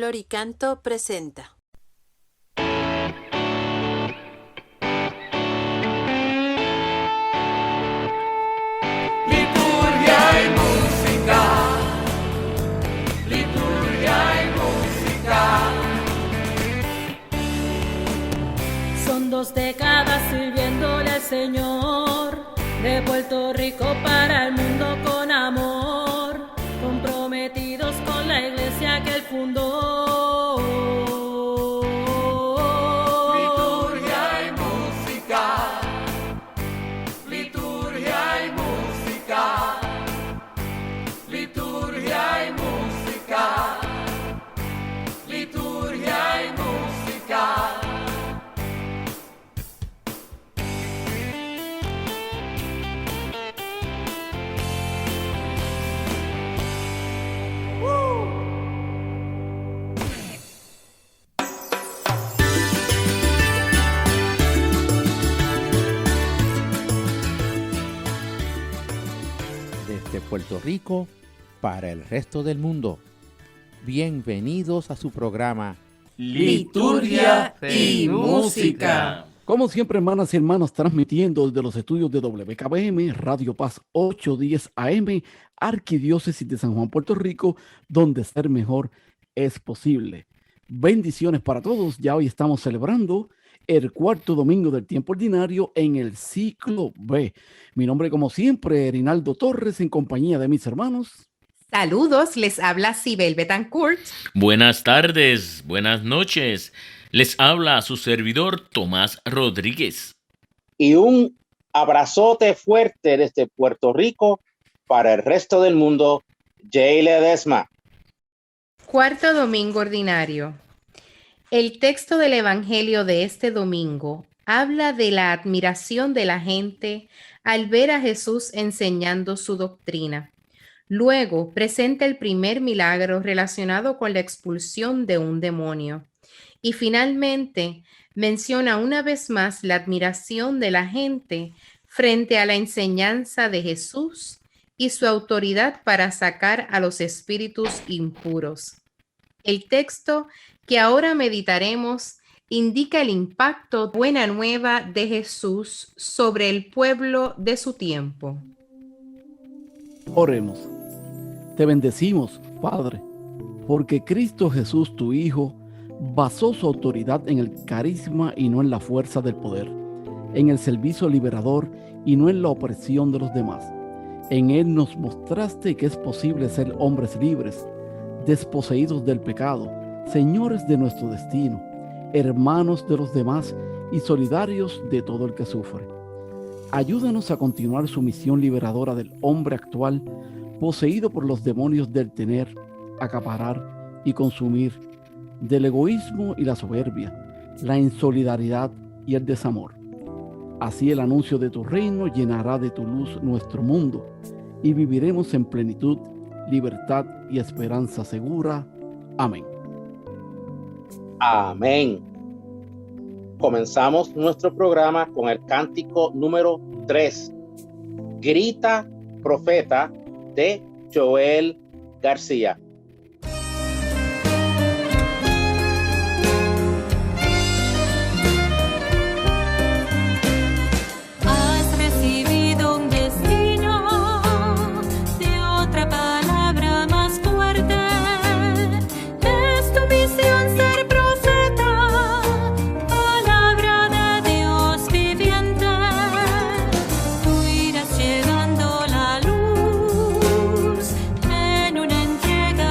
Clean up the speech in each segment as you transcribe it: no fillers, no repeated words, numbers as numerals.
Flor y Canto presenta. Liturgia y música, liturgia y música. Son 2 décadas sirviéndole al Señor, de Puerto Rico para el mundo con amor, comprometidos con la iglesia que él fundó. Liturgia y música, liturgia y música, liturgia y música, liturgia y música. Desde Puerto Rico para el resto del mundo. Bienvenidos a su programa Liturgia y música. Como siempre, hermanas y hermanos, transmitiendo desde los estudios de WKBM, Radio Paz 810 AM, Arquidiócesis de San Juan, Puerto Rico, donde ser mejor es posible. Bendiciones para todos. Ya hoy estamos celebrando el 4º domingo del tiempo ordinario en el ciclo B. Mi nombre, como siempre, Rinaldo Torres, en compañía de mis hermanos. Saludos, les habla Sibel Betancourt. Buenas tardes, buenas noches. Les habla su servidor Tomás Rodríguez. Y un abrazote fuerte desde Puerto Rico para el resto del mundo, Jay Ledesma. 4º domingo ordinario. El texto del Evangelio de este domingo habla de la admiración de la gente al ver a Jesús enseñando su doctrina. Luego presenta el primer milagro relacionado con la expulsión de un demonio. Y finalmente menciona una vez más la admiración de la gente frente a la enseñanza de Jesús y su autoridad para sacar a los espíritus impuros. El texto que ahora meditaremos indica el impacto buena nueva de Jesús sobre el pueblo de su tiempo. Oremos. Te bendecimos, Padre, porque Cristo Jesús, tu Hijo, basó su autoridad en el carisma y no en la fuerza del poder, en el servicio liberador y no en la opresión de los demás. En Él nos mostraste que es posible ser hombres libres, desposeídos del pecado, señores de nuestro destino, hermanos de los demás y solidarios de todo el que sufre. Ayúdanos a continuar su misión liberadora del hombre actual, poseído por los demonios del tener, acaparar y consumir, del egoísmo y la soberbia, la insolidaridad y el desamor. Así el anuncio de tu reino llenará de tu luz nuestro mundo y viviremos en plenitud, libertad y esperanza segura. Amén. Amén. Comenzamos nuestro programa con el cántico número 3, Grita, Profeta, de Joel García. Has recibido un destino de otra palabra más fuerte. Es tu misión ser profeta, palabra de Dios viviente. Tú irás llevando la luz en una entrega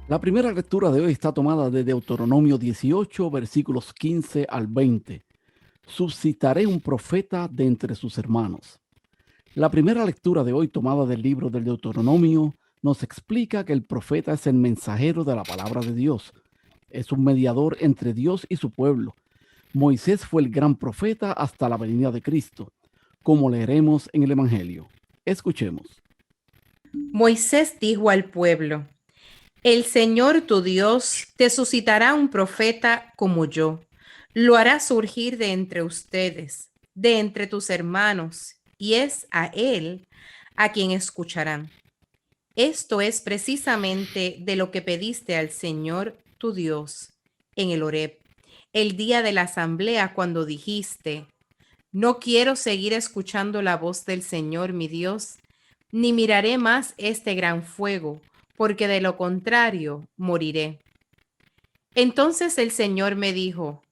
La primera lectura de hoy está tomada de Deuteronomio 18, versículos 15 al 20. Suscitaré un profeta de entre sus hermanos. La primera lectura de hoy, tomada del libro del Deuteronomio, nos explica que el profeta es el mensajero de la palabra de Dios. Es un mediador entre Dios y su pueblo. Moisés fue el gran profeta hasta la venida de Cristo, como leeremos en el Evangelio. Escuchemos. Moisés dijo al pueblo: El Señor tu Dios te suscitará un profeta como yo. Lo hará surgir de entre ustedes, de entre tus hermanos, y es a él a quien escucharán. Esto es precisamente de lo que pediste al Señor tu Dios en el Horeb, el día de la asamblea, cuando dijiste: No quiero seguir escuchando la voz del Señor mi Dios, ni miraré más este gran fuego, porque de lo contrario moriré. Entonces el Señor me dijo: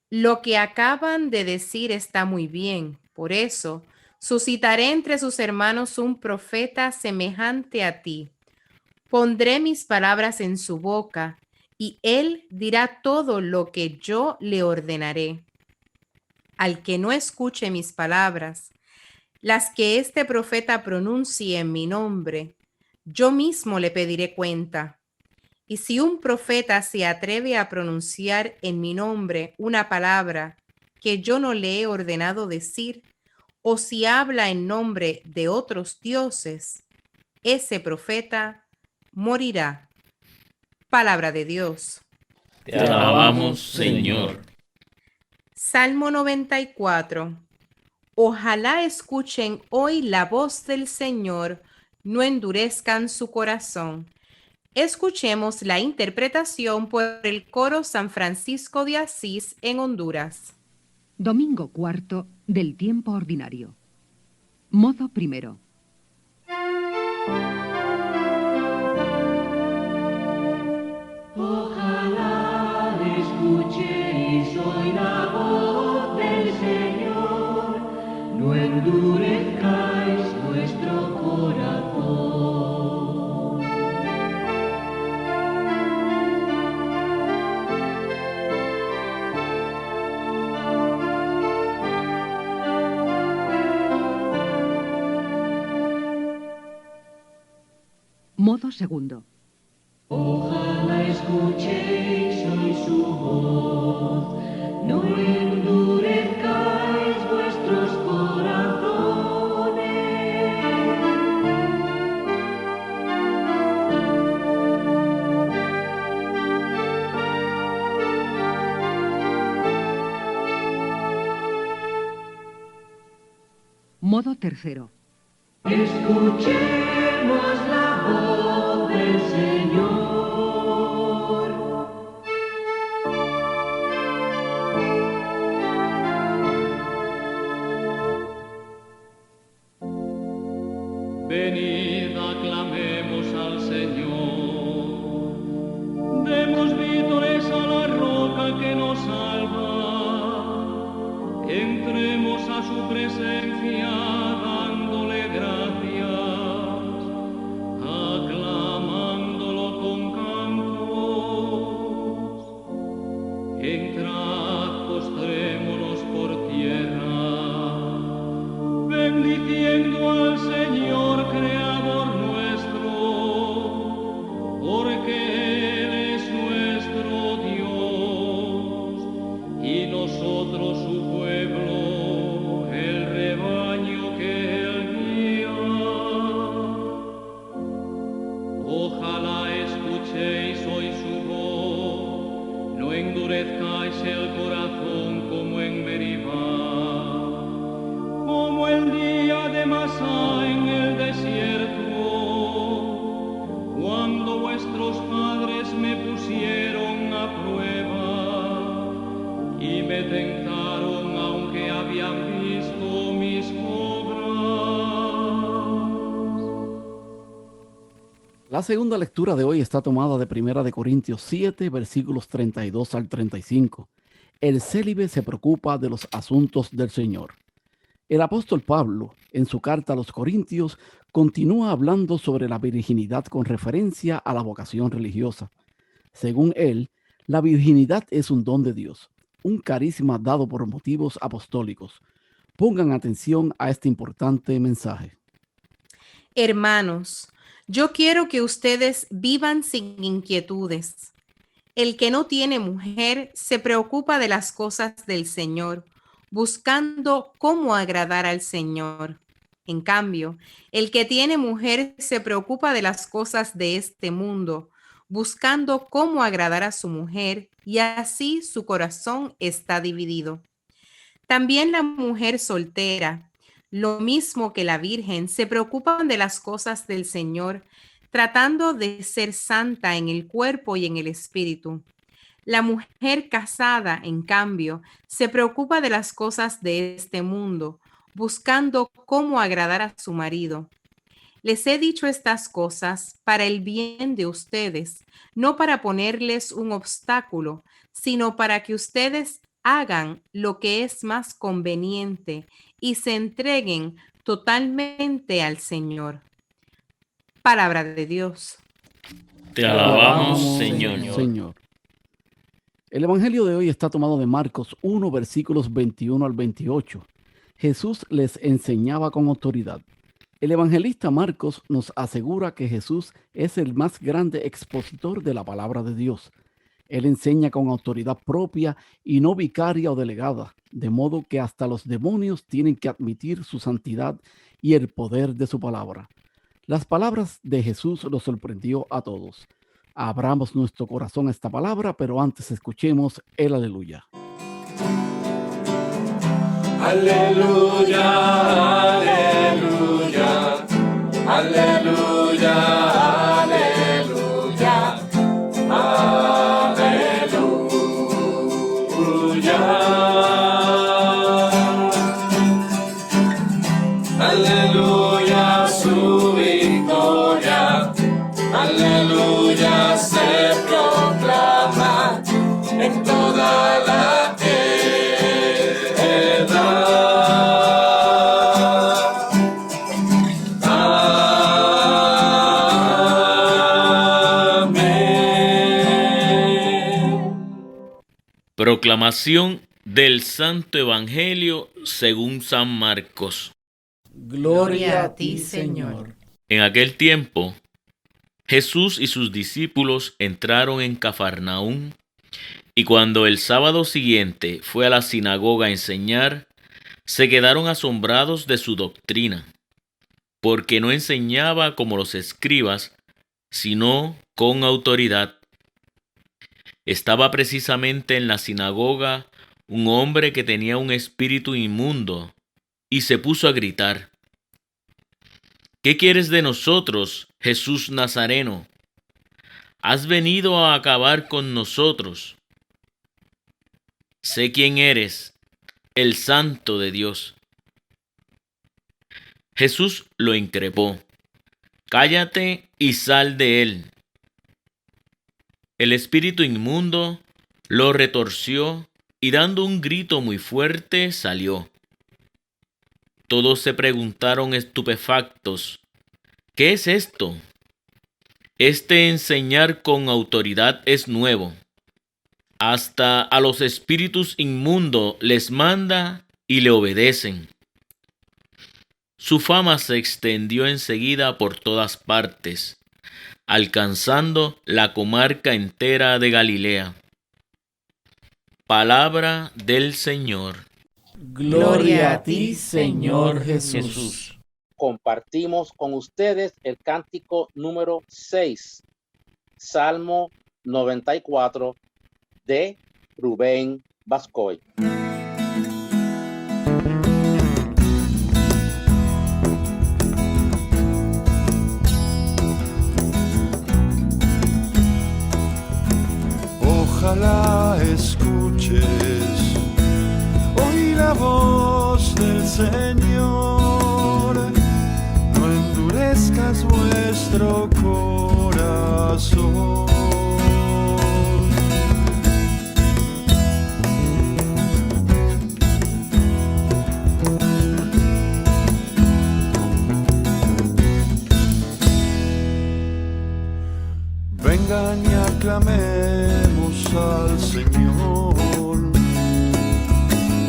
Lo que acaban de decir está muy bien, por eso suscitaré entre sus hermanos un profeta semejante a ti. Pondré mis palabras en su boca, y él dirá todo lo que yo le ordenaré. Al que no escuche mis palabras, las que este profeta pronuncie en mi nombre, yo mismo le pediré cuenta. Y si un profeta se atreve a pronunciar en mi nombre una palabra que yo no le he ordenado decir, o si habla en nombre de otros dioses, ese profeta morirá. Palabra de Dios. Te alabamos, Señor. Salmo 94. Ojalá escuchen hoy la voz del Señor, no endurezcan su corazón. Escuchemos la interpretación por el coro San Francisco de Asís en Honduras. Domingo cuarto del tiempo ordinario. Modo primero. Ojalá escuchéis hoy la voz del Señor, no endurezcáis vuestro corazón. Modo segundo. Ojalá escuchéis hoy su voz, no endurezcáis vuestros corazones. Modo tercero. Escuchemos la voz del Señor. Venid, aclamemos al Señor. Demos vítores a la roca que nos salva. Entremos a su presencia dándole gracias, aclamándolo con cantos. Entrad, postrémonos por tierra, bendiciendo al Señor, Creador nuestro, porque Él es nuestro Dios y nosotros su pueblo, el rebaño que Él guía. Ojalá escuchéis hoy su voz, no endurezcáis el corazón como en Meribá, como el día de Masá en el desierto, cuando vuestros padres me pusieron a prueba y me tentaron aunque habían visto mis obras. La segunda lectura de hoy está tomada de 1 Corintios 7, versículos 32 al 35. El célibe se preocupa de los asuntos del Señor. El apóstol Pablo, en su carta a los Corintios, continúa hablando sobre la virginidad con referencia a la vocación religiosa. Según él, la virginidad es un don de Dios, un carisma dado por motivos apostólicos. Pongan atención a este importante mensaje. Hermanos, yo quiero que ustedes vivan sin inquietudes. El que no tiene mujer se preocupa de las cosas del Señor, buscando cómo agradar al Señor. En cambio, el que tiene mujer se preocupa de las cosas de este mundo, buscando cómo agradar a su mujer, y así su corazón está dividido. También la mujer soltera, lo mismo que la virgen, se preocupan de las cosas del Señor, tratando de ser santa en el cuerpo y en el espíritu. La mujer casada, en cambio, se preocupa de las cosas de este mundo, buscando cómo agradar a su marido. Les he dicho estas cosas para el bien de ustedes, no para ponerles un obstáculo, sino para que ustedes hagan lo que es más conveniente y se entreguen totalmente al Señor. Palabra de Dios. Te alabamos, Señor. Señor. El Evangelio de hoy está tomado de Marcos 1, versículos 21 al 28. Jesús les enseñaba con autoridad. El evangelista Marcos nos asegura que Jesús es el más grande expositor de la palabra de Dios. Él enseña con autoridad propia y no vicaria o delegada, de modo que hasta los demonios tienen que admitir su santidad y el poder de su palabra. Las palabras de Jesús los sorprendió a todos. Abramos nuestro corazón a esta palabra, pero antes escuchemos el aleluya. Aleluya, aleluya, aleluya, aleluya, aleluya. Aleluya, su victoria, aleluya, se proclama en toda la Proclamación del Santo Evangelio según San Marcos. Gloria a ti, Señor. En aquel tiempo, Jesús y sus discípulos entraron en Cafarnaúm, y cuando el sábado siguiente fue a la sinagoga a enseñar, se quedaron asombrados de su doctrina, porque no enseñaba como los escribas, sino con autoridad. Estaba precisamente en la sinagoga un hombre que tenía un espíritu inmundo y se puso a gritar: ¿Qué quieres de nosotros, Jesús Nazareno? ¿Has venido a acabar con nosotros? Sé quién eres, el Santo de Dios. Jesús lo increpó: Cállate y sal de él. El espíritu inmundo lo retorció y dando un grito muy fuerte salió. Todos se preguntaron estupefactos: ¿qué es esto? Este enseñar con autoridad es nuevo. Hasta a los espíritus inmundos les manda y le obedecen. Su fama se extendió enseguida por todas partes, alcanzando la comarca entera de Galilea. Palabra del Señor. Gloria a ti, Señor Jesús. Compartimos con ustedes el cántico número 6, Salmo 94 de Rubén Bascoy. Ojalá escuches hoy la voz del Señor, no endurezcas vuestro corazón. Vengan y aclamemos al Señor.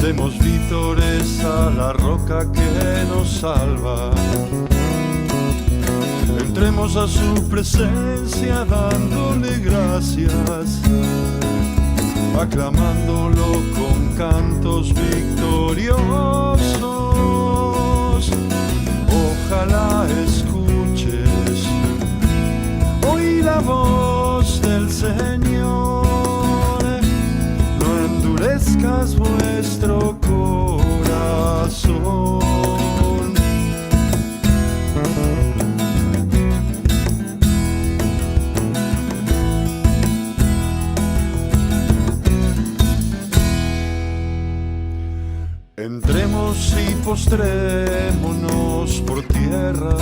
Demos vítores a la roca que nos salva. Entremos a su presencia dándole gracias, aclamándolo con cantos victoriosos. Ojalá escuches hoy la voz del Señor, no endurezcas vuestro corazón. Entremos y postrémonos por tierra,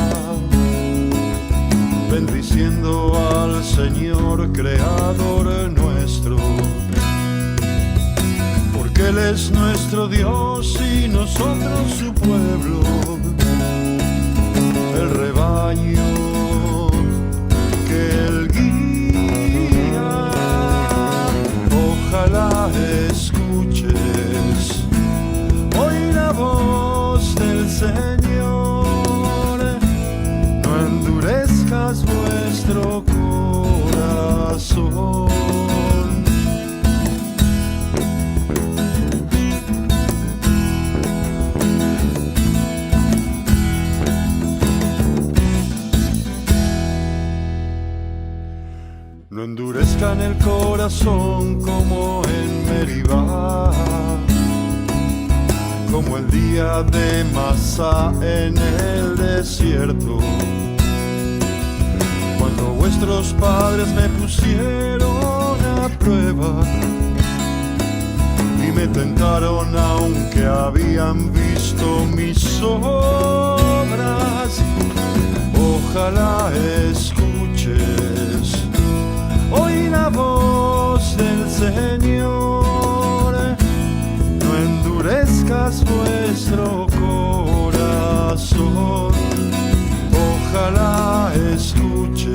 bendiciendo al Señor creador nuestro, porque Él es nuestro Dios y nosotros su pueblo, el rebaño que Él guía. Ojalá escuches hoy la voz del Señor, no endurezcas vuestro corazón. No endurezcan el corazón como en Meribá, como el día de Masá en el desierto, cuando vuestros padres me pusieron a prueba y me tentaron aunque habían visto mis obras. Ojalá escuches hoy la voz del Señor, no endurezcas vuestro corazón. Ojalá escuches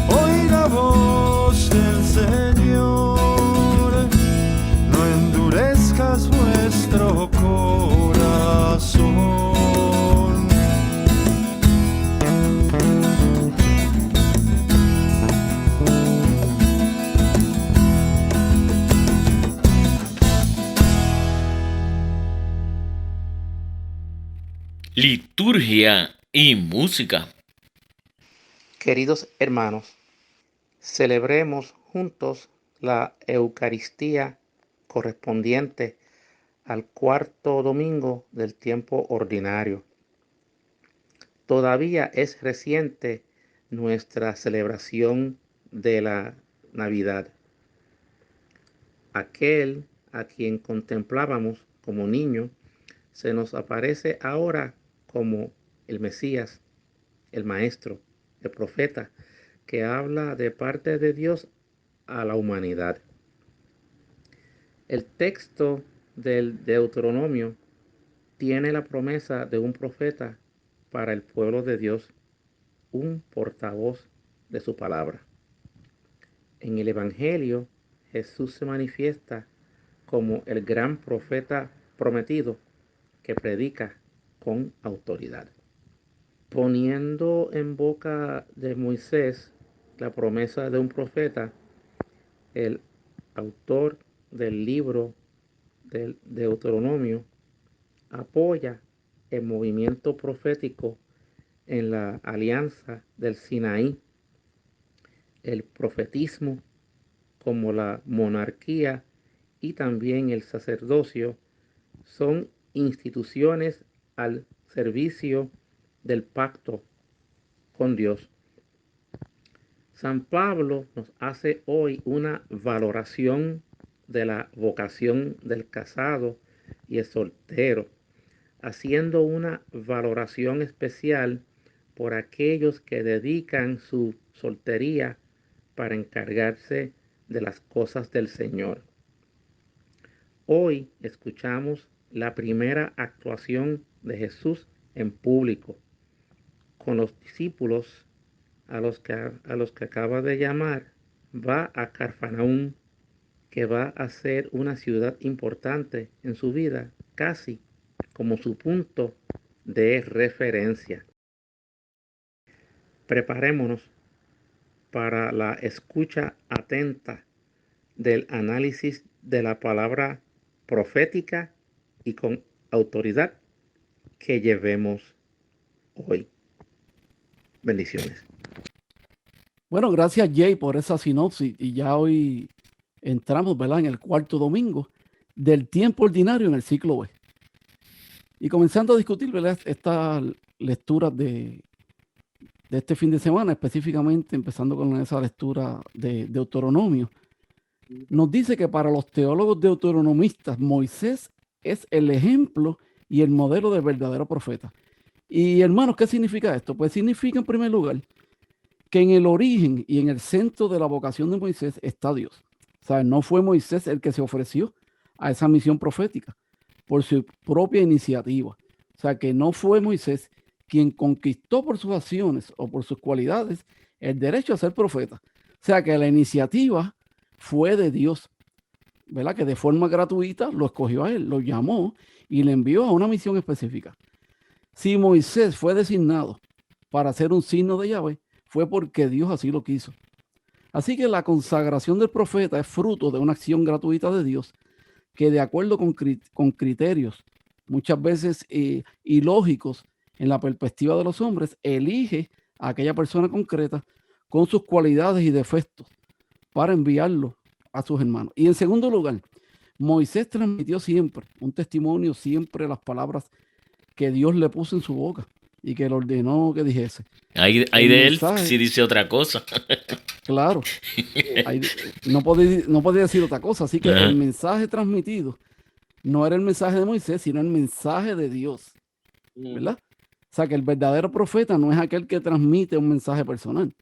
hoy la voz del Señor, no endurezcas vuestro corazón. Liturgia y música. Queridos hermanos, celebremos juntos la Eucaristía correspondiente al cuarto domingo del tiempo ordinario. Todavía es reciente nuestra celebración de la Navidad. Aquel a quien contemplábamos como niño se nos aparece ahora como el Mesías, el Maestro, el Profeta, que habla de parte de Dios a la humanidad. El texto del Deuteronomio tiene la promesa de un profeta para el pueblo de Dios, un portavoz de su palabra. En el Evangelio, Jesús se manifiesta como el gran profeta prometido que predica con autoridad. Poniendo en boca de Moisés la promesa de un profeta, el autor del libro del Deuteronomio apoya el movimiento profético en la alianza del Sinaí, el profetismo como la monarquía y también el sacerdocio son instituciones al servicio del pacto con Dios. San Pablo nos hace hoy una valoración de la vocación del casado y el soltero, haciendo una valoración especial por aquellos que dedican su soltería para encargarse de las cosas del Señor. Hoy escuchamos la primera actuación de Jesús en público, con los discípulos a los que acaba de llamar, va a Cafarnaúm, que va a ser una ciudad importante en su vida, casi como su punto de referencia. Preparémonos para la escucha atenta del análisis de la palabra profética y con autoridad que llevemos hoy. Bendiciones. Bueno, gracias Jay por esa sinopsis y ya hoy entramos, ¿verdad?, en el cuarto domingo del tiempo ordinario en el ciclo B. Y comenzando a discutir, ¿verdad?, estas lecturas de este fin de semana, específicamente empezando con esa lectura de Deuteronomio, nos dice que para los teólogos deuteronomistas, Moisés es el ejemplo y el modelo del verdadero profeta. Y hermanos, ¿qué significa esto? Pues significa en primer lugar que en el origen y en el centro de la vocación de Moisés está Dios. O sea, no fue Moisés el que se ofreció a esa misión profética por su propia iniciativa. O sea, que no fue Moisés quien conquistó por sus acciones o por sus cualidades el derecho a ser profeta. O sea, que la iniciativa fue de Dios, ¿verdad? Que de forma gratuita lo escogió a él, lo llamó y le envió a una misión específica. Si Moisés fue designado para ser un signo de Yahvé, fue porque Dios así lo quiso. Así que la consagración del profeta es fruto de una acción gratuita de Dios que, de acuerdo con criterios muchas veces ilógicos en la perspectiva de los hombres, elige a aquella persona concreta con sus cualidades y defectos para enviarlo a sus hermanos. Y en segundo lugar, Moisés transmitió siempre un testimonio, siempre las palabras que Dios le puso en su boca y que le ordenó que dijese. Hay de él si dice otra cosa. Claro, no podía decir otra cosa. Así que el mensaje transmitido no era el mensaje de Moisés, sino el mensaje de Dios, ¿verdad? O sea, que el verdadero profeta no es aquel que transmite un mensaje personal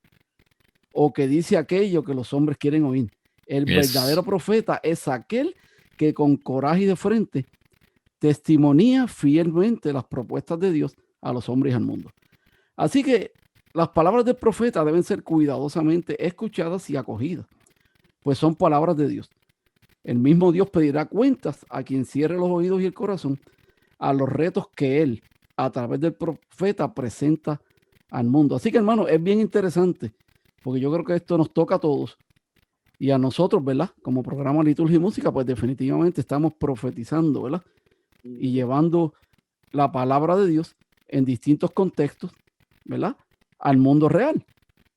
o que dice aquello que los hombres quieren oír. El verdadero profeta es aquel que con coraje y de frente testimonía fielmente las propuestas de Dios a los hombres y al mundo. Así que las palabras del profeta deben ser cuidadosamente escuchadas y acogidas, pues son palabras de Dios. El mismo Dios pedirá cuentas a quien cierre los oídos y el corazón a los retos que él, a través del profeta, presenta al mundo. Así que, hermano, es bien interesante, porque yo creo que esto nos toca a todos y a nosotros, ¿verdad? Como programa Liturgia y Música, pues definitivamente estamos profetizando, ¿verdad? Y llevando la palabra de Dios en distintos contextos, ¿verdad?, al mundo real,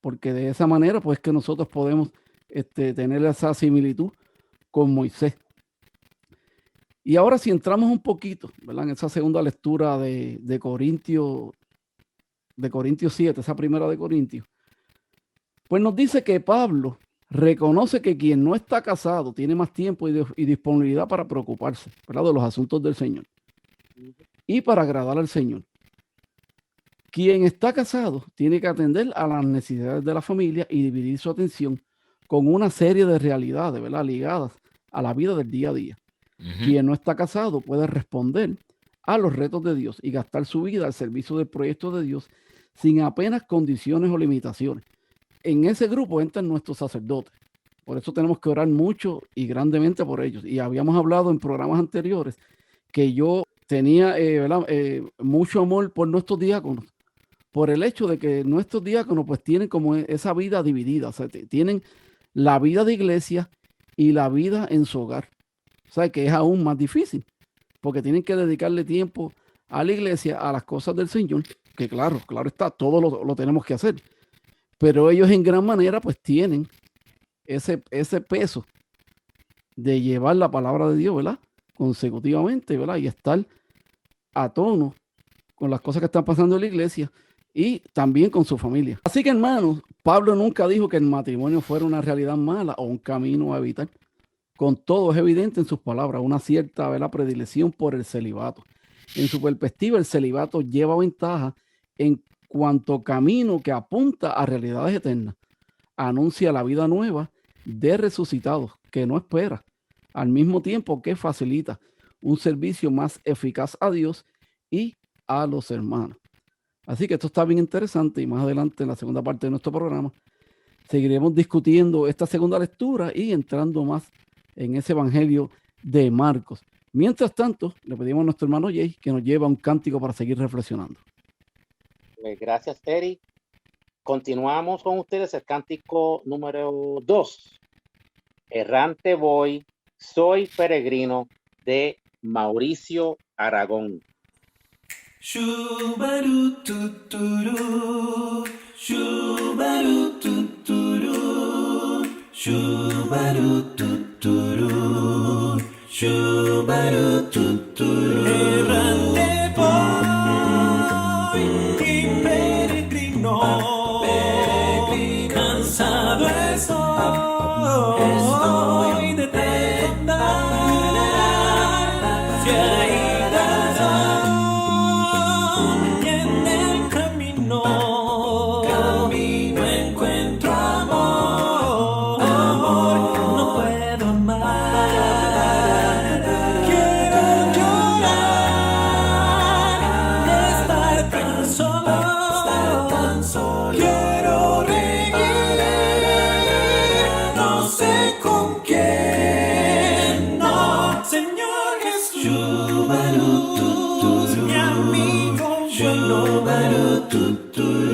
porque de esa manera pues que nosotros podemos tener esa similitud con Moisés. Y ahora si entramos un poquito, ¿verdad?, en esa segunda lectura de Corintios 7, esa primera de Corintios, pues nos dice que Pablo reconoce que quien no está casado tiene más tiempo y disponibilidad para preocuparse, ¿verdad?, de los asuntos del Señor y para agradar al Señor. Quien está casado tiene que atender a las necesidades de la familia y dividir su atención con una serie de realidades, ¿verdad?, ligadas a la vida del día a día. Quien no está casado puede responder a los retos de Dios y gastar su vida al servicio del proyecto de Dios sin apenas condiciones o limitaciones. En ese grupo entran nuestros sacerdotes. Por eso tenemos que orar mucho y grandemente por ellos. Y habíamos hablado en programas anteriores que yo tenía mucho amor por nuestros diáconos, por el hecho de que nuestros diáconos pues tienen como esa vida dividida, o sea, tienen la vida de iglesia y la vida en su hogar. O sea, que es aún más difícil, porque tienen que dedicarle tiempo a la iglesia, a las cosas del Señor, que claro está, todo lo tenemos que hacer. Pero ellos en gran manera pues tienen ese peso de llevar la palabra de Dios, ¿verdad?, consecutivamente, ¿verdad?, y estar a tono con las cosas que están pasando en la iglesia y también con su familia. Así que, hermanos, Pablo nunca dijo que el matrimonio fuera una realidad mala o un camino a evitar. Con todo, es evidente en sus palabras una cierta, ¿verdad?, predilección por el celibato. En su perspectiva, el celibato lleva ventaja en cuanto camino que apunta a realidades eternas. Anuncia la vida nueva de resucitados que no espera, al mismo tiempo que facilita un servicio más eficaz a Dios y a los hermanos. Así que esto está bien interesante y más adelante en la segunda parte de nuestro programa seguiremos discutiendo esta segunda lectura y entrando más en ese evangelio de Marcos. Mientras tanto, le pedimos a nuestro hermano Jay que nos lleve a un cántico para seguir reflexionando. Gracias, Eric. Continuamos con ustedes el cántico número 2. Errante voy, soy peregrino, de Mauricio Aragón. Shubaru tuturu, shubaru tuturu, shubaru tuturu, shubaru tuturu. Errante voy y peregrino, cansado estoy de andar hacia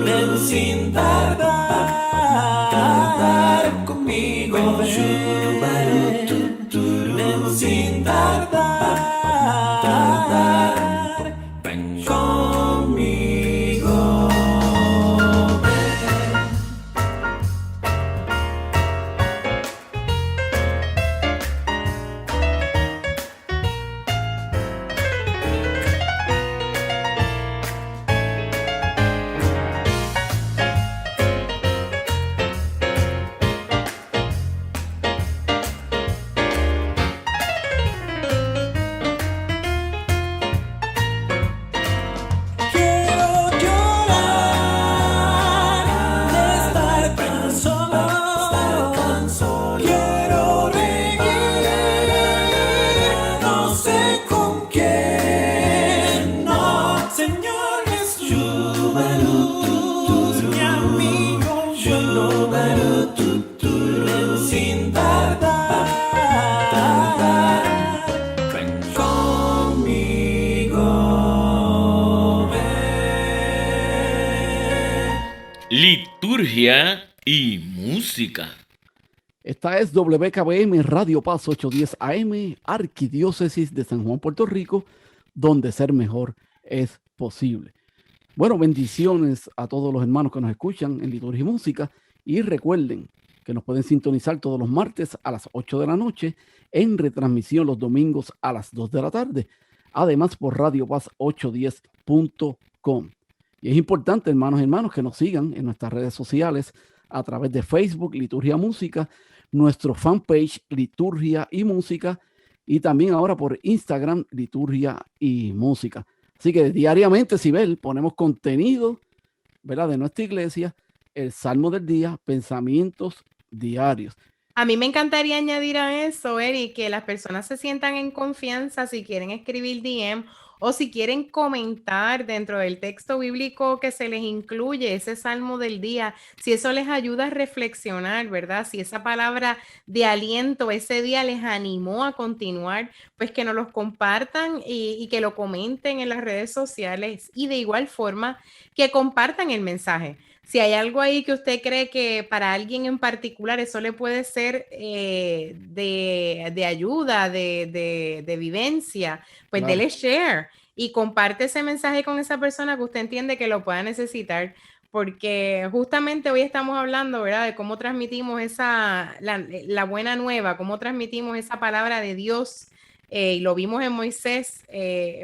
ven sin tardar conmigo, ven sin tardar, ven conmigo. Liturgia y música. Esta es WKBM Radio Paz 810 AM, Arquidiócesis de San Juan, Puerto Rico, donde ser mejor es posible. Bueno, bendiciones a todos los hermanos que nos escuchan en Liturgia y Música, y recuerden que nos pueden sintonizar todos los martes a las 8 de la noche, en retransmisión los domingos a las 2 de la tarde, además por radiopaz810.com. Y es importante, hermanos y hermanas, que nos sigan en nuestras redes sociales a través de Facebook, Liturgia Música, nuestro fanpage, Liturgia y Música, y también ahora por Instagram, Liturgia y Música. Así que diariamente, Sibel, ponemos contenido, ¿verdad?, de nuestra iglesia, el Salmo del Día, pensamientos diarios. A mí me encantaría añadir a eso, Eric, que las personas se sientan en confianza si quieren escribir DM o si quieren comentar dentro del texto bíblico que se les incluye, ese salmo del día, si eso les ayuda a reflexionar, ¿verdad? Si esa palabra de aliento ese día les animó a continuar, pues que nos los compartan y que lo comenten en las redes sociales, y de igual forma que compartan el mensaje. Si hay algo ahí que usted cree que para alguien en particular eso le puede ser de ayuda, de vivencia, pues Claro. dele share y comparte ese mensaje con esa persona que usted entiende que lo pueda necesitar, porque justamente hoy estamos hablando, ¿verdad?, de cómo transmitimos la buena nueva, cómo transmitimos esa palabra de Dios, y lo vimos en Moisés,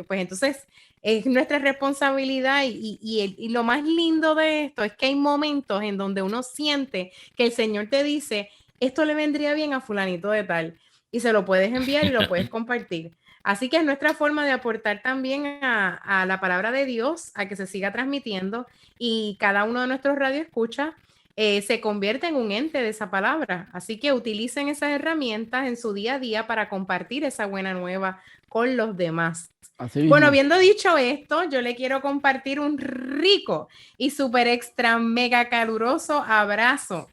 pues entonces es nuestra responsabilidad y lo más lindo de esto es que hay momentos en donde uno siente que el Señor te dice, esto le vendría bien a fulanito de tal, y se lo puedes enviar y lo puedes compartir. Así que es nuestra forma de aportar también a la palabra de Dios, a que se siga transmitiendo, y cada uno de nuestros radioescuchas se convierte en un ente de esa palabra. Así que utilicen esas herramientas en su día a día para compartir esa buena nueva con los demás. Así mismo. Bueno, habiendo dicho esto, yo le quiero compartir un rico y súper extra mega caluroso abrazo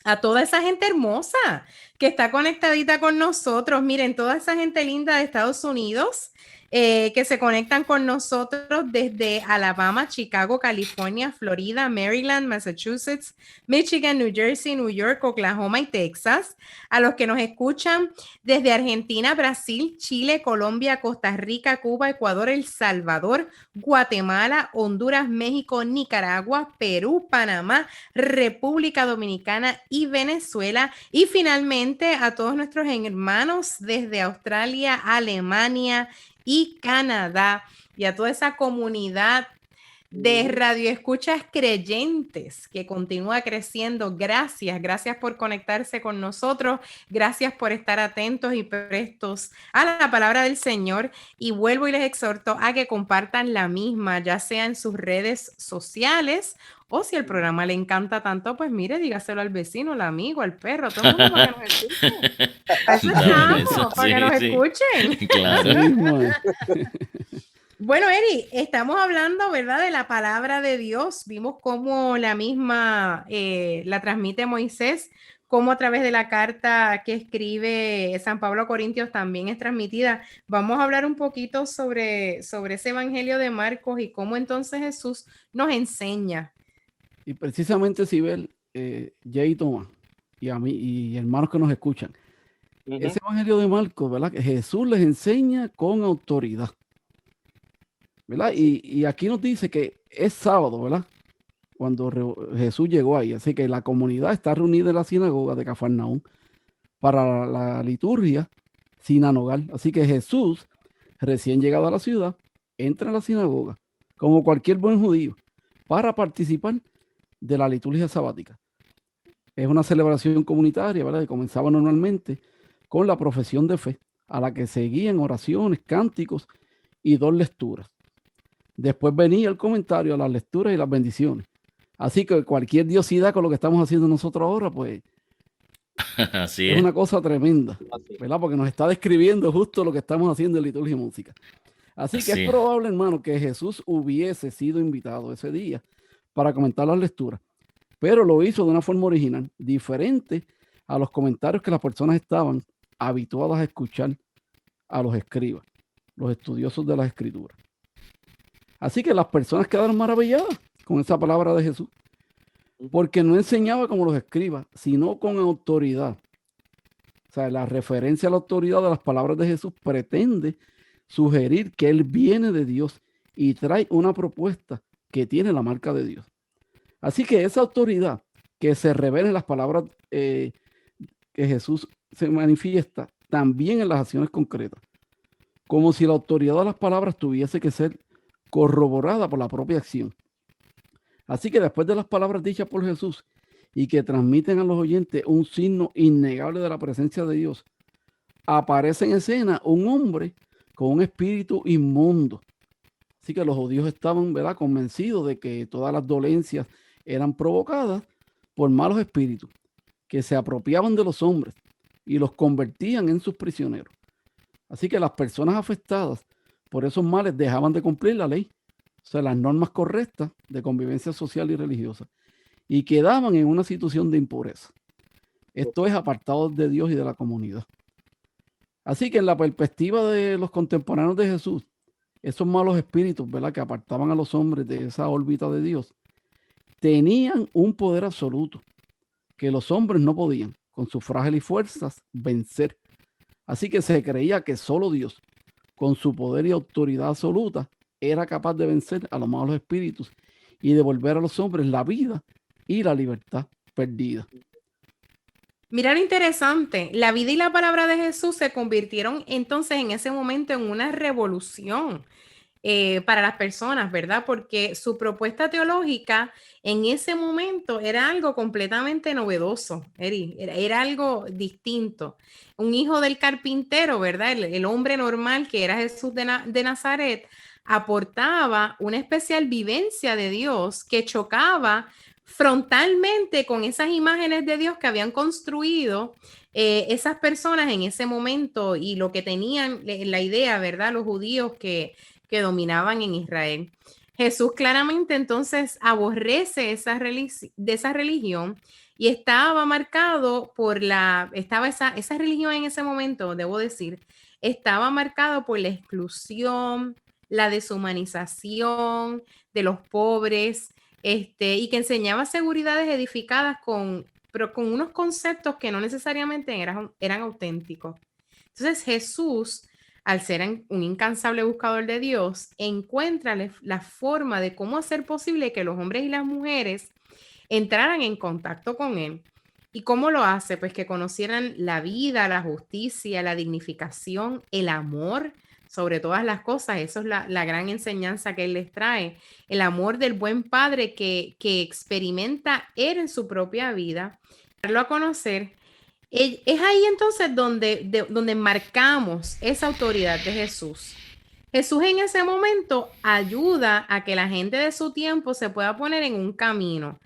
a toda esa gente hermosa que está conectadita con nosotros. Miren, toda esa gente linda de Estados Unidos que se conectan con nosotros desde Alabama, Chicago, California, Florida, Maryland, Massachusetts, Michigan, New Jersey, New York, Oklahoma y Texas. A los que nos escuchan desde Argentina, Brasil, Chile, Colombia, Costa Rica, Cuba, Ecuador, El Salvador, Guatemala, Honduras, México, Nicaragua, Perú, Panamá, República Dominicana y Venezuela. Y finalmente a todos nuestros hermanos desde Australia, Alemania y Canadá, y a toda esa comunidad de radioescuchas creyentes que continúa creciendo. Gracias por conectarse con nosotros, gracias por estar atentos y prestos a la palabra del Señor, y vuelvo y les exhorto a que compartan la misma, ya sea en sus redes sociales, o si el programa le encanta tanto, pues mire, dígaselo al vecino, al amigo, al perro, todo el mundo para que nos escuchen. Para eso estamos, para que nos escuchen. Claro. Bueno, Eri, estamos hablando, ¿verdad?, de la palabra de Dios. Vimos cómo la misma la transmite Moisés, cómo a través de la carta que escribe San Pablo a Corintios también es transmitida. Vamos a hablar un poquito sobre ese Evangelio de Marcos y cómo entonces Jesús nos enseña. Y precisamente, Sibel, Jay y Tomás, y a mí, y hermanos que nos escuchan, ese Evangelio de Marcos, ¿verdad?, que Jesús les enseña con autoridad, ¿verdad? Y aquí nos dice que es sábado, ¿verdad?, cuando Jesús llegó ahí. Así que la comunidad está reunida en la sinagoga de Cafarnaúm para la liturgia sinagogal. Así que Jesús, recién llegado a la ciudad, entra en la sinagoga, como cualquier buen judío, para participar de la liturgia sabática. Es una celebración comunitaria, ¿verdad?, que comenzaba normalmente con la profesión de fe, a la que seguían oraciones, cánticos y 2 lecturas. Después venía el comentario a las lecturas y las bendiciones. Así que cualquier diosidad con lo que estamos haciendo nosotros ahora, pues Así es es. una cosa tremenda, ¿verdad? Porque nos está describiendo justo lo que estamos haciendo en liturgia y música. Así que Así es es. probable, hermano, que Jesús hubiese sido invitado ese día para comentar las lecturas, pero lo hizo de una forma original, diferente a los comentarios que las personas estaban habituadas a escuchar a los escribas, los estudiosos de las escrituras. Así que las personas quedaron maravilladas con esa palabra de Jesús, porque no enseñaba como los escribas, sino con autoridad. O sea, la referencia a la autoridad de las palabras de Jesús pretende sugerir que Él viene de Dios y trae una propuesta que tiene la marca de Dios. Así que esa autoridad que se revela en las palabras que Jesús se manifiesta también en las acciones concretas, como si la autoridad de las palabras tuviese que ser corroborada por la propia acción. Así que después de las palabras dichas por Jesús y que transmiten a los oyentes un signo innegable de la presencia de Dios, aparece en escena un hombre con un espíritu inmundo. Así que los judíos estaban, ¿verdad?, convencidos de que todas las dolencias eran provocadas por malos espíritus que se apropiaban de los hombres y los convertían en sus prisioneros. Así que las personas afectadas por esos males dejaban de cumplir la ley, o sea, las normas correctas de convivencia social y religiosa, y quedaban en una situación de impureza. Esto es apartados de Dios y de la comunidad. Así que en la perspectiva de los contemporáneos de Jesús, esos malos espíritus, ¿verdad?, que apartaban a los hombres de esa órbita de Dios, tenían un poder absoluto que los hombres no podían, con sus frágiles fuerzas, vencer. Así que se creía que solo Dios, con su poder y autoridad absoluta, era capaz de vencer a los malos espíritus y devolver a los hombres la vida y la libertad perdida. Mira lo interesante, la vida y la palabra de Jesús se convirtieron entonces en ese momento en una revolución para las personas, ¿verdad? Porque su propuesta teológica en ese momento era algo completamente novedoso, era algo distinto. Un hijo del carpintero, ¿verdad? El hombre normal que era Jesús de Nazaret, aportaba una especial vivencia de Dios que chocaba frontalmente con esas imágenes de Dios que habían construido esas personas en ese momento y lo que tenían la idea, ¿verdad? Los judíos que dominaban en Israel. Jesús claramente entonces aborrece esa religión y estaba marcado por esa religión en ese momento, debo decir, estaba marcado por la exclusión, la deshumanización de los pobres, y que enseñaba seguridades edificadas pero con unos conceptos que no necesariamente eran auténticos. Entonces Jesús, al ser un incansable buscador de Dios, encuentra la forma de cómo hacer posible que los hombres y las mujeres entraran en contacto con Él. ¿Y cómo lo hace? Pues que conocieran la vida, la justicia, la dignificación, el amor sobre todas las cosas. Eso es la gran enseñanza que Él les trae. El amor del buen Padre que experimenta Él en su propia vida, darlo a conocer. Es ahí entonces donde marcamos esa autoridad de Jesús. Jesús en ese momento ayuda a que la gente de su tiempo se pueda poner en un camino.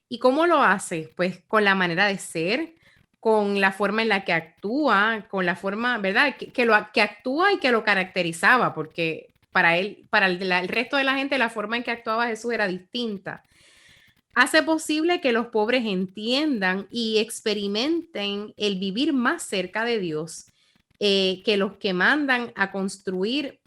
¿Y cómo lo hace? Pues con la manera de ser, con la forma en la que actúa, con la forma, ¿verdad? Que actúa y que lo caracterizaba, porque para él, para el resto de la gente, la forma en que actuaba Jesús era distinta. Hace posible que los pobres entiendan y experimenten el vivir más cerca de Dios que los que mandan a construir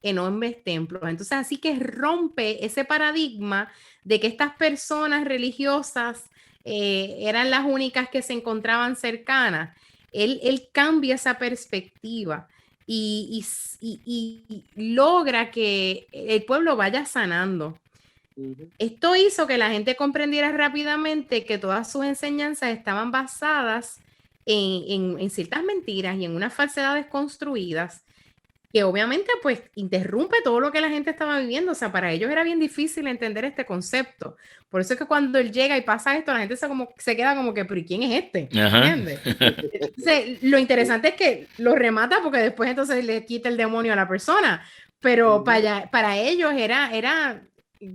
enormes templos. Entonces, así que rompe ese paradigma de que estas personas religiosas eran las únicas que se encontraban cercanas. Él cambia esa perspectiva y logra que el pueblo vaya sanando. Esto hizo que la gente comprendiera rápidamente que todas sus enseñanzas estaban basadas en ciertas mentiras y en unas falsedades construidas que obviamente pues interrumpe todo lo que la gente estaba viviendo. O sea, para ellos era bien difícil entender este concepto. Por eso es que cuando él llega y pasa esto, la gente se queda como que, pero ¿y quién es este? ¿Entiendes? Entonces, lo interesante es que lo remata porque después entonces le quita el demonio a la persona. Pero para ellos era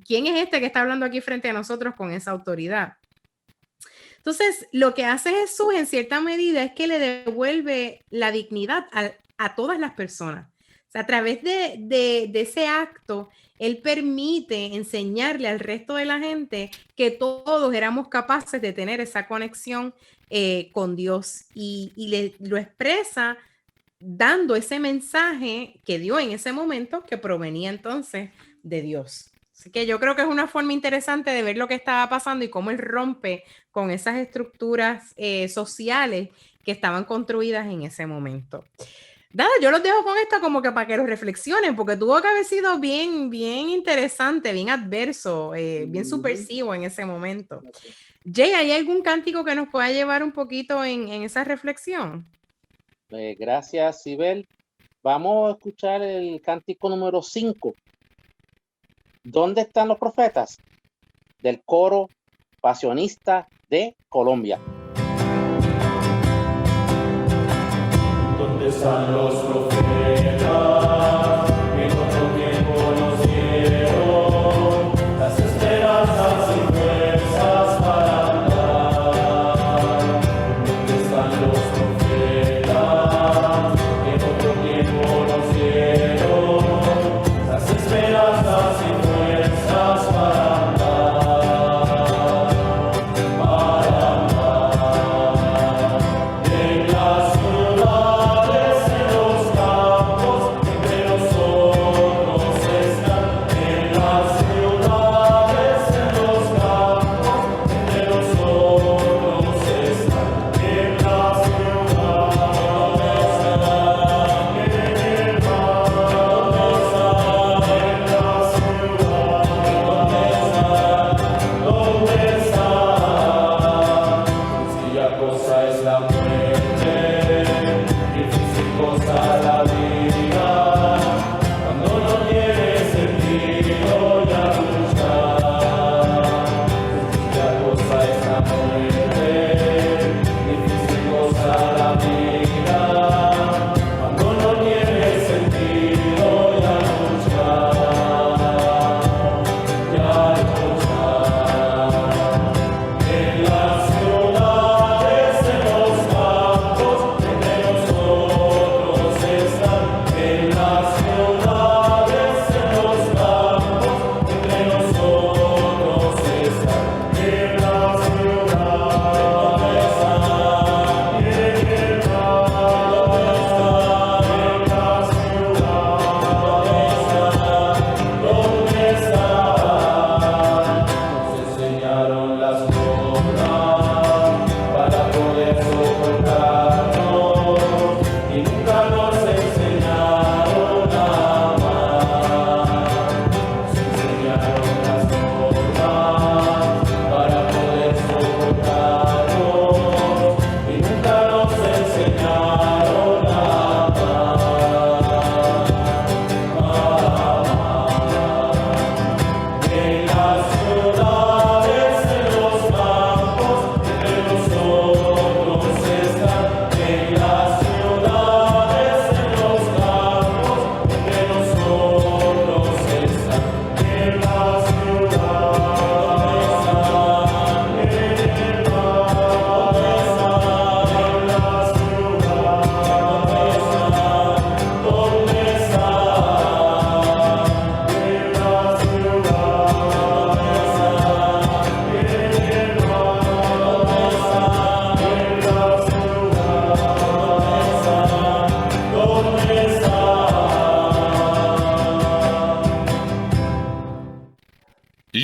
¿quién es este que está hablando aquí frente a nosotros con esa autoridad? Entonces, lo que hace Jesús en cierta medida es que le devuelve la dignidad a todas las personas. O sea, a través de ese acto, Él permite enseñarle al resto de la gente que todos éramos capaces de tener esa conexión con Dios y lo expresa dando ese mensaje que dio en ese momento que provenía entonces de Dios. Así que yo creo que es una forma interesante de ver lo que estaba pasando y cómo Él rompe con esas estructuras sociales que estaban construidas en ese momento. Nada, yo los dejo con esto como que para que lo reflexionen, porque tuvo que haber sido bien, bien interesante, bien adverso, bien subversivo en ese momento. Jay, ¿hay algún cántico que nos pueda llevar un poquito en esa reflexión? Gracias, Sibel. Vamos a escuchar el cántico número 5. ¿Dónde están los profetas? Del coro pasionista de Colombia. ¿Dónde están los profetas que en otro tiempo nos dieron las esperanzas y fuerzas para andar? ¿Dónde están los profetas que en otro tiempo nos dieron las esperanzas y fuerzas para andar? En las ciudades, en los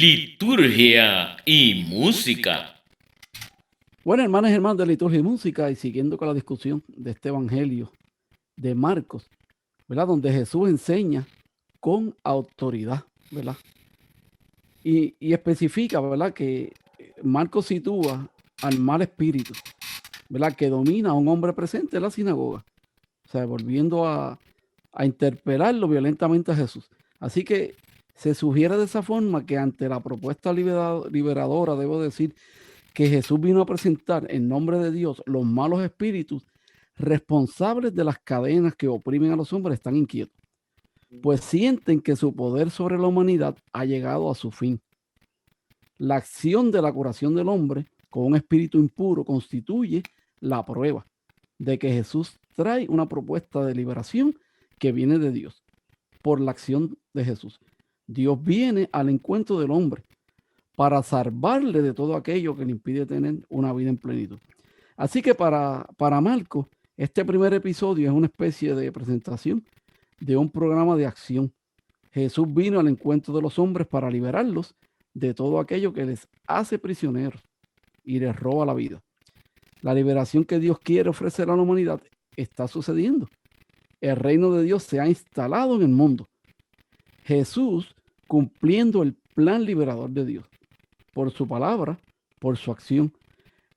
liturgia y música. Bueno, hermanas y hermanos de Liturgia y Música, y siguiendo con la discusión de este evangelio de Marcos, ¿verdad? Donde Jesús enseña con autoridad, ¿verdad? Y especifica, ¿verdad? Que Marcos sitúa al mal espíritu, ¿verdad? Que domina a un hombre presente en la sinagoga. O sea, volviendo a interpelarlo violentamente a Jesús. Así que se sugiere de esa forma que ante la propuesta liberadora, debo decir, que Jesús vino a presentar en nombre de Dios, los malos espíritus responsables de las cadenas que oprimen a los hombres están inquietos, pues sienten que su poder sobre la humanidad ha llegado a su fin. La acción de la curación del hombre con un espíritu impuro constituye la prueba de que Jesús trae una propuesta de liberación que viene de Dios por la acción de Jesús. Dios viene al encuentro del hombre para salvarle de todo aquello que le impide tener una vida en plenitud. Así que para Marcos, este primer episodio es una especie de presentación de un programa de acción. Jesús vino al encuentro de los hombres para liberarlos de todo aquello que les hace prisioneros y les roba la vida. La liberación que Dios quiere ofrecer a la humanidad está sucediendo. El reino de Dios se ha instalado en el mundo. Jesús cumpliendo el plan liberador de Dios. Por su palabra, por su acción,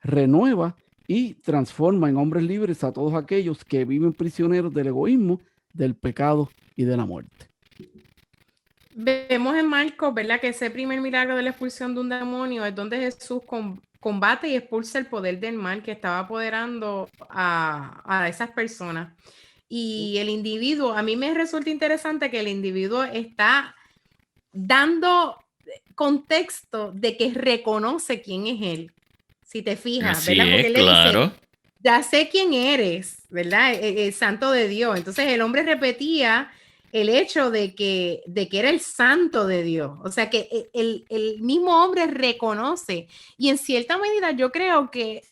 renueva y transforma en hombres libres a todos aquellos que viven prisioneros del egoísmo, del pecado y de la muerte. Vemos en Marcos, ¿verdad?, que ese primer milagro de la expulsión de un demonio es donde Jesús combate y expulsa el poder del mal que estaba apoderando a esas personas. Y el individuo, a mí me resulta interesante que el individuo está dando contexto de que reconoce quién es él. Si te fijas, Así ¿verdad? Porque es, él le claro. dice, ya sé quién eres, ¿verdad? El santo de Dios. Entonces el hombre repetía el hecho de que era el santo de Dios. O sea que el mismo hombre reconoce. Y en cierta medida yo creo que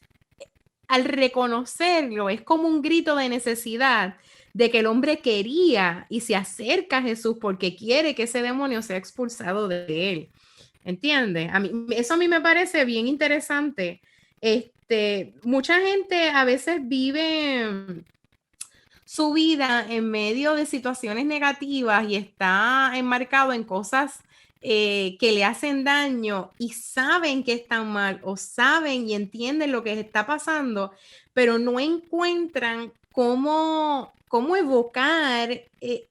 al reconocerlo es como un grito de necesidad de que el hombre quería y se acerca a Jesús porque quiere que ese demonio sea expulsado de él. ¿Entiendes? Eso a mí me parece bien interesante. Mucha gente a veces vive su vida en medio de situaciones negativas y está enmarcado en cosas que le hacen daño y saben que están mal o saben y entienden lo que está pasando, pero no encuentran cómo evocar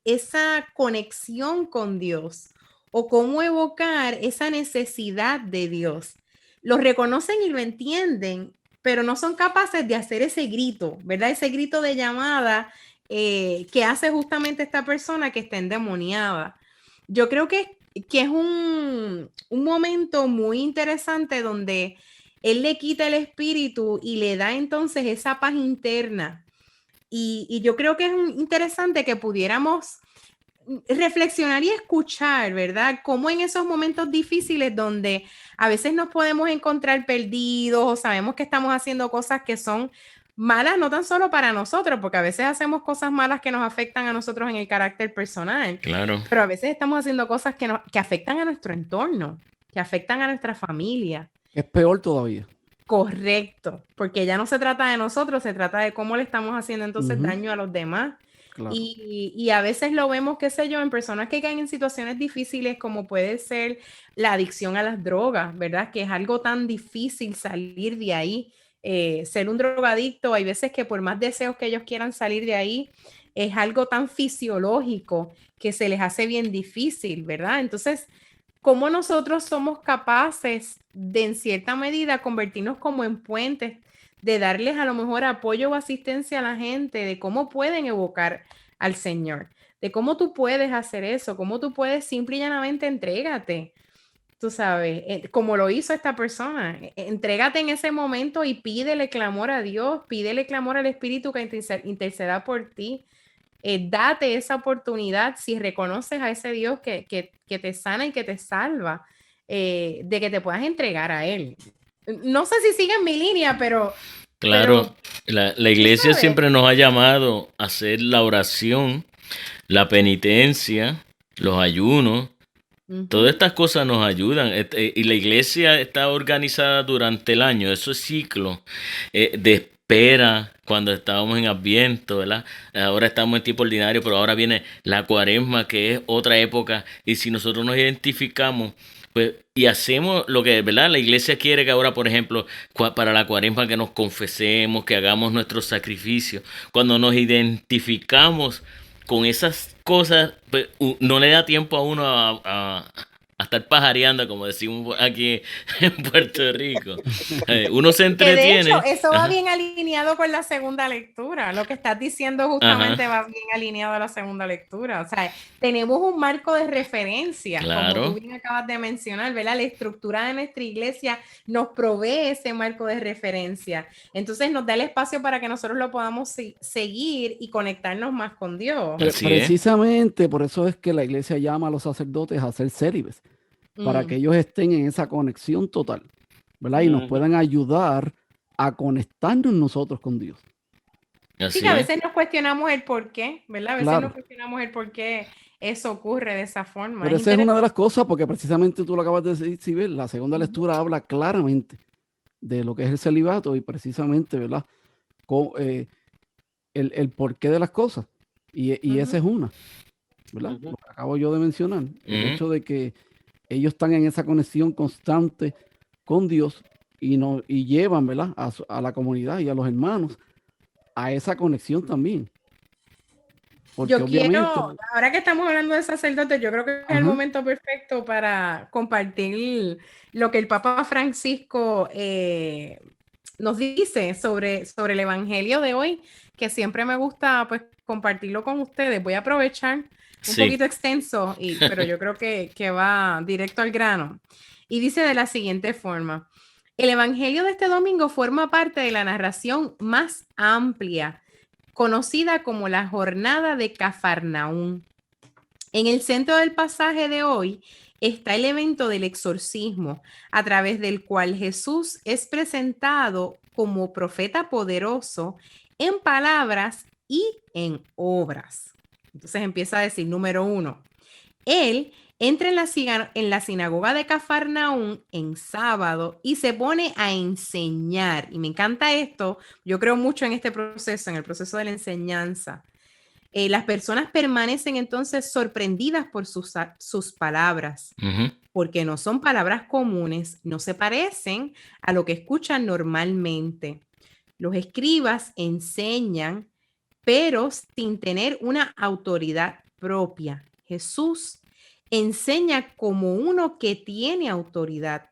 esa conexión con Dios o cómo evocar esa necesidad de Dios. Lo reconocen y lo entienden, pero no son capaces de hacer ese grito, ¿verdad? Ese grito de llamada que hace justamente esta persona que está endemoniada. Yo creo que es un momento muy interesante donde él le quita el espíritu y le da entonces esa paz interna. Y yo creo que es interesante que pudiéramos reflexionar y escuchar, ¿verdad? Cómo en esos momentos difíciles donde a veces nos podemos encontrar perdidos o sabemos que estamos haciendo cosas que son malas, no tan solo para nosotros, porque a veces hacemos cosas malas que nos afectan a nosotros en el carácter personal. Claro. Pero a veces estamos haciendo cosas que afectan a nuestro entorno, que afectan a nuestra familia. Es peor todavía. Correcto, porque ya no se trata de nosotros, se trata de cómo le estamos haciendo entonces daño a los demás. Claro. Y a veces lo vemos, qué sé yo, en personas que caen en situaciones difíciles como puede ser la adicción a las drogas, ¿verdad? Que es algo tan difícil salir de ahí. Ser un drogadicto, hay veces que por más deseos que ellos quieran salir de ahí, es algo tan fisiológico que se les hace bien difícil, ¿verdad? Entonces, ¿cómo nosotros somos capaces de, en cierta medida, convertirnos como en puentes, de darles a lo mejor apoyo o asistencia a la gente, de cómo pueden evocar al Señor, de cómo tú puedes hacer eso, cómo tú puedes simple y llanamente entrégate, tú sabes, como lo hizo esta persona, entrégate en ese momento y pídele clamor a Dios, pídele clamor al Espíritu que interceda por ti, date esa oportunidad si reconoces a ese Dios que te sana y que te salva, de que te puedas entregar a Él. No sé si siguen mi línea, pero... Claro, la iglesia siempre nos ha llamado a hacer la oración, la penitencia, los ayunos, Todas estas cosas nos ayudan. Y la iglesia está organizada durante el año, esos ciclos de espera cuando estábamos en Adviento, ¿verdad? Ahora estamos en tiempo ordinario, pero ahora viene la Cuaresma, que es otra época. Y si nosotros nos identificamos, pues, y hacemos lo que, ¿verdad? La iglesia quiere que ahora, por ejemplo, para la Cuaresma, que nos confesemos, que hagamos nuestros sacrificios. Cuando nos identificamos con esas cosas, pues, no le da tiempo a uno a estar pajareando, como decimos aquí en Puerto Rico. Uno se entretiene. Que de hecho, eso va Ajá. bien alineado con la segunda lectura. Lo que estás diciendo justamente va bien alineado a la segunda lectura. O sea, tenemos un marco de referencia, Claro. como tú bien acabas de mencionar, ¿verdad? La estructura de nuestra iglesia nos provee ese marco de referencia. Entonces nos da el espacio para que nosotros lo podamos seguir y conectarnos más con Dios. Precisamente por eso es que la iglesia llama a los sacerdotes a ser célibes, para que ellos estén en esa conexión total, ¿verdad? Y nos puedan ayudar a conectarnos nosotros con Dios. Sí, que a veces nos cuestionamos el por qué, ¿verdad? A veces Claro. nos cuestionamos el por qué eso ocurre de esa forma. Pero esa es una de las cosas, porque precisamente tú lo acabas de decir, Sibel, la segunda lectura habla claramente de lo que es el celibato y precisamente, ¿verdad? Con, el porqué de las cosas. Y esa es una, ¿verdad? Lo que acabo yo de mencionar. El hecho de que ellos están en esa conexión constante con Dios y llevan, ¿verdad? A la comunidad y a los hermanos a esa conexión también. Porque Yo obviamente, quiero, ahora que estamos hablando de sacerdotes, yo creo que es el momento perfecto para compartir lo que el Papa Francisco nos dice sobre el Evangelio de hoy, que siempre me gusta pues compartirlo con ustedes. Voy a aprovechar un poquito extenso, pero yo creo que va directo al grano. Y dice de la siguiente forma: el Evangelio de este domingo forma parte de la narración más amplia, conocida como la jornada de Cafarnaún. En el centro del pasaje de hoy está el evento del exorcismo, a través del cual Jesús es presentado como profeta poderoso en palabras y en obras. Entonces empieza a decir, número 1, él entra en la sinagoga de Cafarnaún en sábado y se pone a enseñar. Y me encanta esto, yo creo mucho en este proceso, en el proceso de la enseñanza. Las personas permanecen entonces sorprendidas por sus palabras, porque no son palabras comunes, no se parecen a lo que escuchan normalmente. Los escribas enseñan, pero sin tener una autoridad propia. Jesús enseña como uno que tiene autoridad,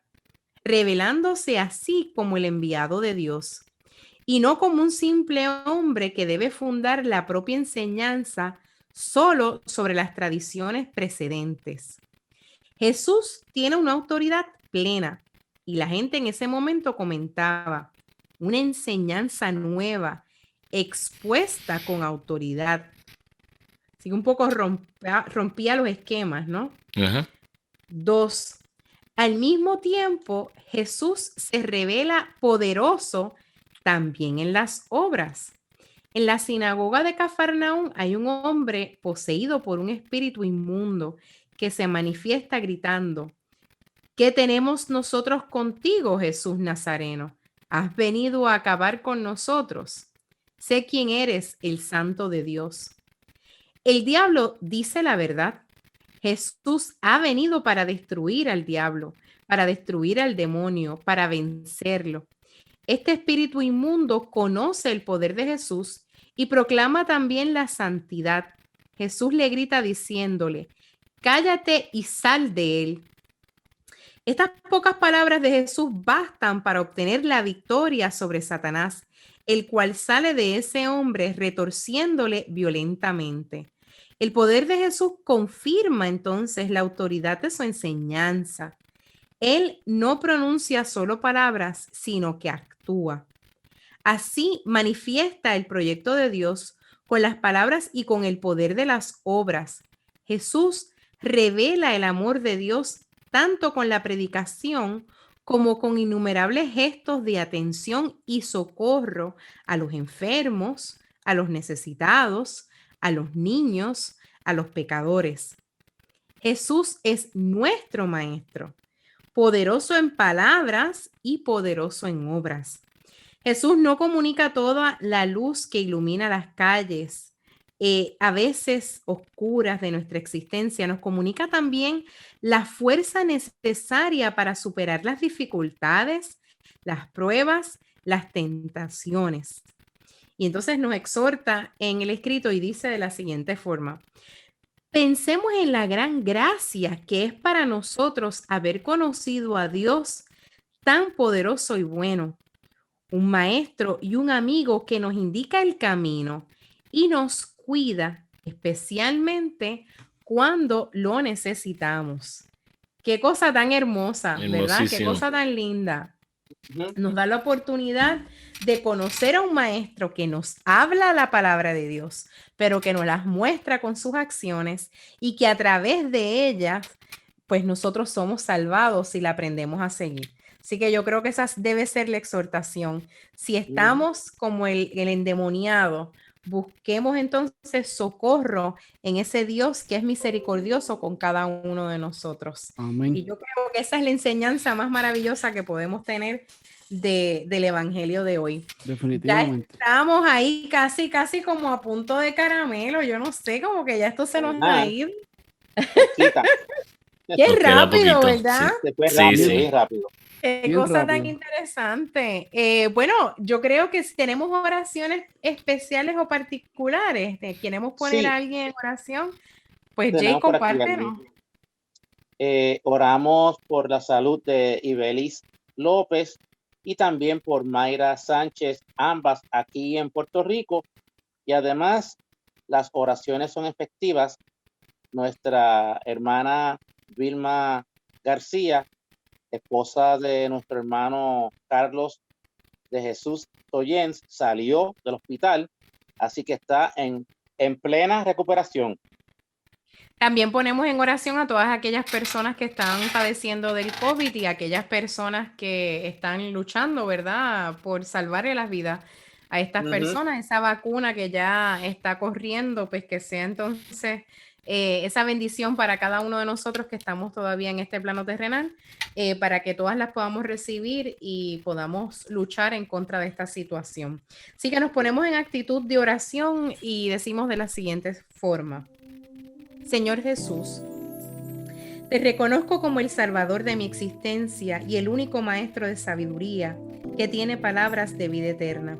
revelándose así como el enviado de Dios, y no como un simple hombre que debe fundar la propia enseñanza solo sobre las tradiciones precedentes. Jesús tiene una autoridad plena, y la gente en ese momento comentaba, una enseñanza nueva, expuesta con autoridad. Así que un poco rompía los esquemas, ¿no? 2. Al mismo tiempo, Jesús se revela poderoso también en las obras. En la sinagoga de Cafarnaún hay un hombre poseído por un espíritu inmundo que se manifiesta gritando, ¿qué tenemos nosotros contigo, Jesús Nazareno? ¿Has venido a acabar con nosotros? Sé quién eres, el Santo de Dios. El diablo dice la verdad. Jesús ha venido para destruir al diablo, para destruir al demonio, para vencerlo. Este espíritu inmundo conoce el poder de Jesús y proclama también la santidad. Jesús le grita diciéndole, cállate y sal de él. Estas pocas palabras de Jesús bastan para obtener la victoria sobre Satanás, el cual sale de ese hombre retorciéndole violentamente. El poder de Jesús confirma entonces la autoridad de su enseñanza. Él no pronuncia solo palabras, sino que actúa. Así manifiesta el proyecto de Dios con las palabras y con el poder de las obras. Jesús revela el amor de Dios tanto con la predicación como con innumerables gestos de atención y socorro a los enfermos, a los necesitados, a los niños, a los pecadores. Jesús es nuestro Maestro, poderoso en palabras y poderoso en obras. Jesús no comunica toda la luz que ilumina las calles, a veces oscuras de nuestra existencia. Nos comunica también la fuerza necesaria para superar las dificultades, las pruebas, las tentaciones. Y entonces nos exhorta en el escrito y dice de la siguiente forma: pensemos en la gran gracia que es para nosotros haber conocido a Dios tan poderoso y bueno, un maestro y un amigo que nos indica el camino y nos cuida, especialmente cuando lo necesitamos. Qué cosa tan hermosa, ¿verdad? Qué cosa tan linda. Nos da la oportunidad de conocer a un maestro que nos habla la palabra de Dios, pero que nos las muestra con sus acciones y que a través de ellas, pues nosotros somos salvados y la aprendemos a seguir. Así que yo creo que esa debe ser la exhortación. Si estamos como el endemoniado, busquemos entonces socorro en ese Dios que es misericordioso con cada uno de nosotros. Amén. Y yo creo que esa es la enseñanza más maravillosa que podemos tener del Evangelio de hoy. Definitivamente. Ya estamos ahí casi como a punto de caramelo. Yo no sé, como que ya esto se nos va a ir. Qué rápido, ¿verdad? Sí, rápido. Qué Bien cosa rápido. tan interesante. Bueno, yo creo que si tenemos oraciones especiales o particulares, ¿queremos poner a alguien en oración? Pues Jay, compártenos. Oramos por la salud de Ibelis López y también por Mayra Sánchez, ambas aquí en Puerto Rico. Y además, las oraciones son efectivas. Nuestra hermana Vilma García, esposa de nuestro hermano Carlos de Jesús Toyens, salió del hospital, así que está en plena recuperación. También ponemos en oración a todas aquellas personas que están padeciendo del COVID y aquellas personas que están luchando, ¿verdad?, por salvarle las vidas a estas personas. Esa vacuna que ya está corriendo, pues que sea entonces esa bendición para cada uno de nosotros que estamos todavía en este plano terrenal, para que todas las podamos recibir y podamos luchar en contra de esta situación. Así que nos ponemos en actitud de oración y decimos de la siguiente forma: Señor Jesús, te reconozco como el Salvador de mi existencia y el único Maestro de sabiduría que tiene palabras de vida eterna.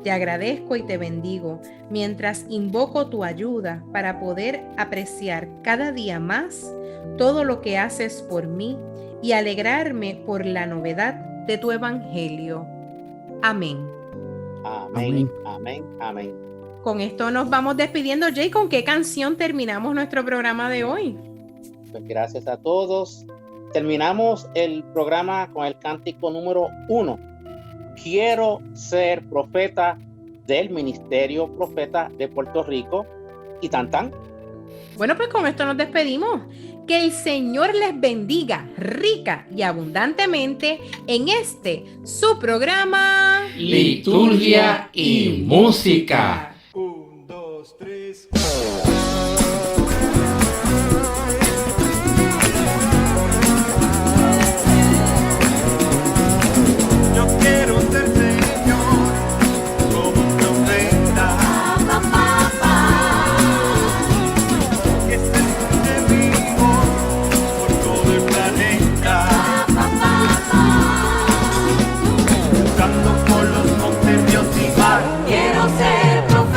Te agradezco y te bendigo mientras invoco tu ayuda para poder apreciar cada día más todo lo que haces por mí y alegrarme por la novedad de tu Evangelio. Amén. Amén, amén, amén. Con esto nos vamos despidiendo. Jay, ¿con qué canción terminamos nuestro programa de hoy? Pues gracias a todos. Terminamos el programa con el cántico número 1. Quiero ser profeta del Ministerio Profeta de Puerto Rico. Y tan tan. Bueno, pues con esto nos despedimos. Que el Señor les bendiga rica y abundantemente en su programa Liturgia y Música. 1, 2, 3. Yo quiero ser Señor como un profeta, que se escuche mi voz por todo el planeta, buscando por los montes Dios y mar. Quiero ser profeta.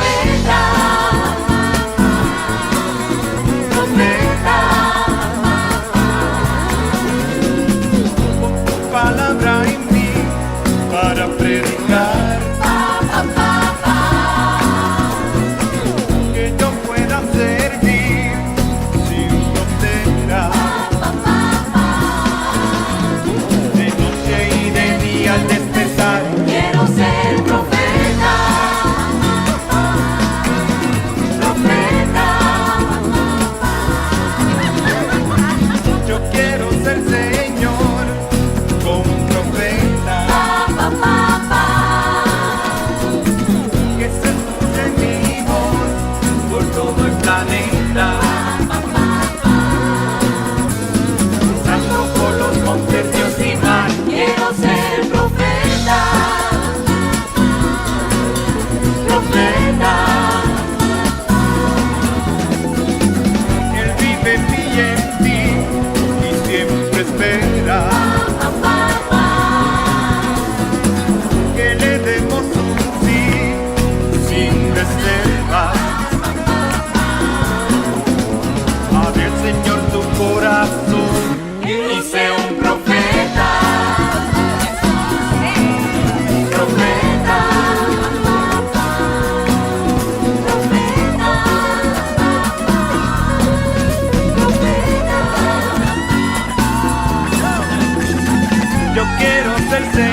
dice el Señor.